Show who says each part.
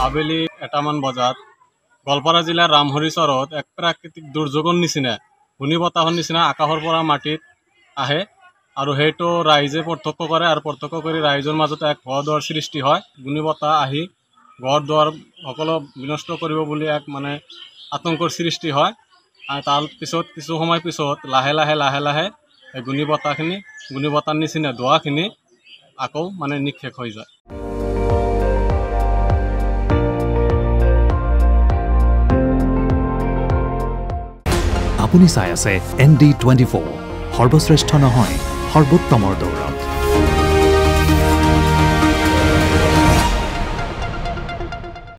Speaker 1: আবেলি এটামান বজাত গোৱালপাৰা জিলাৰ ৰামহৰিচৰত এক প্ৰাকৃতিক দুৰ্যোগৰ নিচিনা ঘূৰ্ণী বতাহৰ নিচিনা আকাশৰ পৰা মাটিত আহে আৰু সেইটো ৰাইজে প্ৰত্যক্ষ কৰে আৰু প্ৰত্যক্ষ কৰি ৰাইজৰ মাজতে এক ভয় দোৱাৰ সৃষ্টি হয়। ঘূৰ্ণী বতাহ আহি ঘৰ দুৱাৰ সকলো বিনষ্ট কৰিব বুলি এক মানে আতংকৰ সৃষ্টি হয়। আৰু তাৰ পিছত কিছু সময় পিছত লাহে লাহে এই ঘূৰ্ণী বতাহৰ নিচিনা ধোঁৱাখিনি আকৌ মানে নিক্ষেপ হৈ যায়।
Speaker 2: আপুনি চাই আছে ND24 সৰ্বশ্ৰেষ্ঠ নহয় সৰ্বোত্তমৰ দৌৰ।